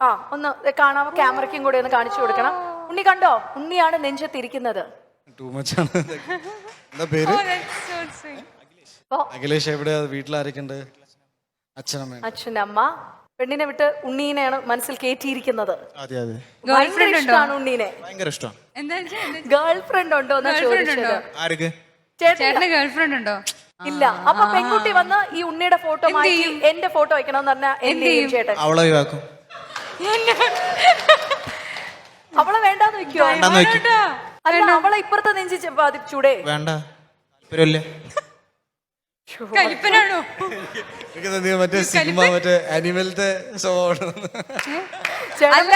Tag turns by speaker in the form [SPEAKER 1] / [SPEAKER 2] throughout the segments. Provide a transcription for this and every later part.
[SPEAKER 1] ആ ഒന്ന് കാണാമോ? ക്യാമറയ്ക്കും കൂടെ ഒന്ന് കാണിച്ചു കൊടുക്കണം. ഉണ്ണി കണ്ടോ? ഉണ്ണിയാണ് നെഞ്ചത്തിരിക്കുന്നത്.
[SPEAKER 2] ടൂ മച്ച് ആണ്. എന്താ പേര്? അഖിലേഷ്. എവിടെയാ? വീട്ടിലാരൊക്കെയുണ്ട്? അച്ഛനമ്മ.
[SPEAKER 1] അച്ഛനമ്മ. പെണ്ണിനെ വിട്ട് ഉണ്ണീനെയാണ് മനസ്സിൽ കയറ്റിയിരിക്കുന്നത്.
[SPEAKER 2] അതെ അതെ,
[SPEAKER 1] ഭയങ്കര ഇഷ്ടമാണ് ഉണ്ണീനെ.
[SPEAKER 2] ഭയങ്കര ഇഷ്ടം.
[SPEAKER 1] ഗേൾ ഫ്രണ്ട് ഉണ്ടോ എന്നാ ചോദിച്ചത്.
[SPEAKER 2] ആർക്ക്?
[SPEAKER 3] ചേട്ടന് ഗേൾ ഫ്രണ്ട് ഉണ്ടോ?
[SPEAKER 1] ഇല്ല. അപ്പൊ പെൺകുട്ടി വന്ന് ഈ ഉണ്ണിയുടെ ഫോട്ടോ മാറ്റി എന്റെ ഫോട്ടോ വെക്കണമെന്ന് പറഞ്ഞാൽ എന്ത് ചെയ്യും ചേട്ടൻ?
[SPEAKER 2] അവളെ ഒഴിവാക്കും.
[SPEAKER 1] അവളെ വേണ്ടാന്ന് വെക്കോ? അല്ല, അവളെ ഇപ്പുറത്തെ നെഞ്ചി ബാധിച്ചൂടെ?
[SPEAKER 2] വേണ്ട, താല്പര്യമില്ല.
[SPEAKER 3] കലിപ്പനാണോ?
[SPEAKER 2] മറ്റേ സിനിമ, മറ്റേ അനിമലത്തെ സ്വഭാവം.
[SPEAKER 3] അല്ല,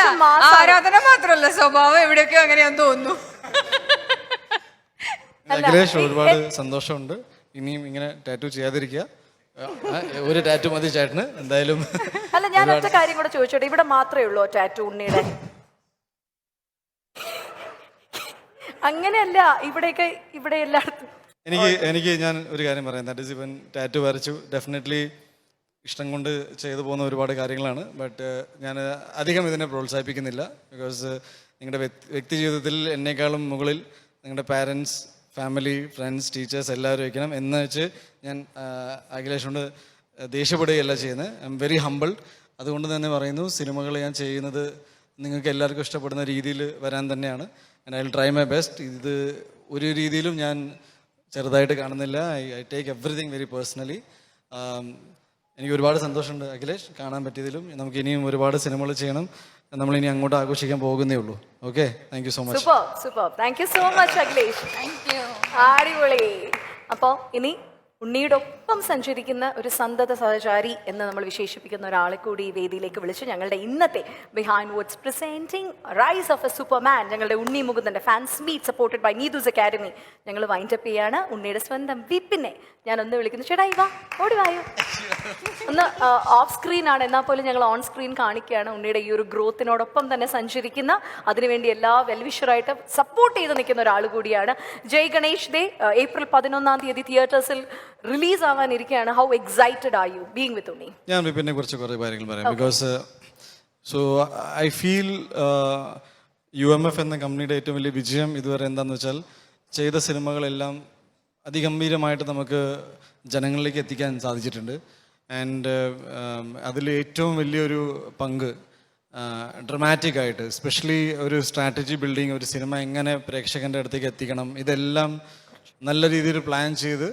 [SPEAKER 3] ആരാധന മാത്രല്ല, സ്വഭാവം എവിടെയൊക്കെയോ അങ്ങനെയാന്ന് തോന്നുന്നു.
[SPEAKER 2] അഖിലേഷ്, ഒരുപാട് സന്തോഷമുണ്ട്. ഇനിയും ഇങ്ങനെ ടാറ്റു ചെയ്യാതിരിക്കുക. ഒരു ടാറ്റു മതി ചേട്ടന് എന്തായാലും.
[SPEAKER 1] അല്ല, ഞാൻ ഒറ്റ കാര്യം കൂടെ ചോദിച്ചോട്ടെ, ഇവിടെ മാത്രമേ ഉള്ളൂ ടാറ്റു ഉണ്ണിയുടെ? അങ്ങനെയല്ല, ഇവിടെയൊക്കെ ഇവിടെ എല്ലായിടത്തും.
[SPEAKER 2] എനിക്ക് ഞാൻ ഒരു കാര്യം പറയാം. ദാറ്റ് ഈസ്, ഇവൻ ടാറ്റു വരച്ചു, ഡെഫിനറ്റ്ലി ഇഷ്ടം കൊണ്ട് ചെയ്തു പോകുന്ന ഒരുപാട് കാര്യങ്ങളാണ്. ബട്ട് ഞാൻ അധികം ഇതിനെ പ്രോത്സാഹിപ്പിക്കുന്നില്ല. ബിക്കോസ് നിങ്ങളുടെ വ്യക്തി ജീവിതത്തിൽ എന്നെക്കാളും മുകളിൽ നിങ്ങളുടെ പാരൻസ്, ഫാമിലി, ഫ്രണ്ട്സ്, ടീച്ചേഴ്സ് എല്ലാവരും വയ്ക്കണം എന്ന് വെച്ച് ഞാൻ അഖിലേഷ് കൊണ്ട് ദേഷ്യപ്പെടുകയല്ല ചെയ്യുന്നത്. I am very humble. അതുകൊണ്ട് തന്നെ പറയുന്നു, സിനിമകൾ ഞാൻ ചെയ്യുന്നത് നിങ്ങൾക്ക് എല്ലാവർക്കും ഇഷ്ടപ്പെടുന്ന രീതിയിൽ വരാൻ തന്നെയാണ്. And I will try my best. ഇത് ഒരു രീതിയിലും ഞാൻ ചെറുതായിട്ട് കാണുന്നില്ല. I take everything very personally. എനിക്ക് ഒരുപാട് സന്തോഷമുണ്ട് അഖിലേഷ്, കാണാൻ പറ്റിയതിലും. നമുക്ക് ഇനിയും ഒരുപാട് സിനിമകൾ ചെയ്യണം. നമ്മൾ ഇനി അങ്ങോട്ട് ആഘോഷിക്കാൻ പോകുന്നേ ഉള്ളൂ. Okay, thank you so much.
[SPEAKER 1] Super super, thank you so much Akhilesh. അടിപൊളി. അപ്പോൾ ഇനി ഉണ്ണിയുടെ ഒപ്പം സഞ്ചരിക്കുന്ന ഒരു സന്തത സഹചാരി എന്ന് നമ്മൾ വിശേഷിപ്പിക്കുന്ന ഒരാളെ കൂടി ഈ വേദിയിലേക്ക് വിളിച്ച് ഞങ്ങളുടെ ഇന്നത്തെ Behindwoods presenting rise of a superman, ഞങ്ങളുടെ ഉണ്ണി മുകുന്ദന്റെ fans meet supported by Neethu's academy, ഞങ്ങൾ വൈൻഡപ്പ് ചെയ്യാണ്. ഉണ്ണിയുടെ സ്വന്തം വിപ്പിനെ ഞാൻ ഒന്ന് വിളിക്കുന്നു. ചേട്ടാ വാ, ഓടി വായോ. ഒന്ന് ഓഫ് സ്ക്രീൻ ആണ്, എന്നാൽ പോലും ഞങ്ങൾ ഓൺ സ്ക്രീൻ കാണിക്കുകയാണ്. ഉണ്ണിയുടെ ഈ ഒരു ഗ്രോത്തിനോടൊപ്പം തന്നെ സഞ്ചരിക്കുന്ന, അതിനുവേണ്ടി എല്ലാ വെൽവിഷറായിട്ട് സപ്പോർട്ട് ചെയ്ത് നിൽക്കുന്ന ഒരാൾ കൂടിയാണ്. ജയ് ഗണേഷ് ദേ ഏപ്രിൽ 11 തിയേറ്റേഴ്സിൽ റിലീസ് ആവാനിരിക്കുകയാണ്. How excited are you being with Unni?
[SPEAKER 2] ഞാൻ വിപിനെ കുറിച്ച് കുറേ കാര്യങ്ങൾ പറയാം. ബിക്കോസ് ഐ ഫീൽ UMF എന്ന കമ്പനിയുടെ ഏറ്റവും വലിയ വിജയം ഇതുവരെ എന്താണെന്ന് വെച്ചാൽ, ചെയ്ത സിനിമകളെല്ലാം അതിഗംഭീരമായിട്ട് നമുക്ക് ജനങ്ങളിലേക്ക് എത്തിക്കാൻ സാധിച്ചിട്ടുണ്ട്. ആൻഡ് അതിൽ ഏറ്റവും വലിയൊരു പങ്ക് ഡ്രമാറ്റിക് ആയിട്ട്, സ്പെഷ്യലി ഒരു സ്ട്രാറ്റജി ബിൽഡിങ്, ഒരു സിനിമ എങ്ങനെ പ്രേക്ഷകൻ്റെ അടുത്തേക്ക് എത്തിക്കണം, ഇതെല്ലാം നല്ല രീതിയിൽ പ്ലാൻ ചെയ്ത്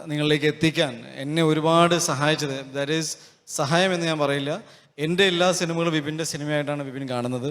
[SPEAKER 2] നിങ്ങളിലേക്ക് എത്തിക്കാൻ എന്നെ ഒരുപാട് സഹായിച്ചത്. ദാറ്റ് ഈസ് സഹായം എന്ന് ഞാൻ പറയില്ല. എൻ്റെ എല്ലാ സിനിമകളും വിപിൻ്റെ സിനിമയായിട്ടാണ് വിപിൻ കാണുന്നത്.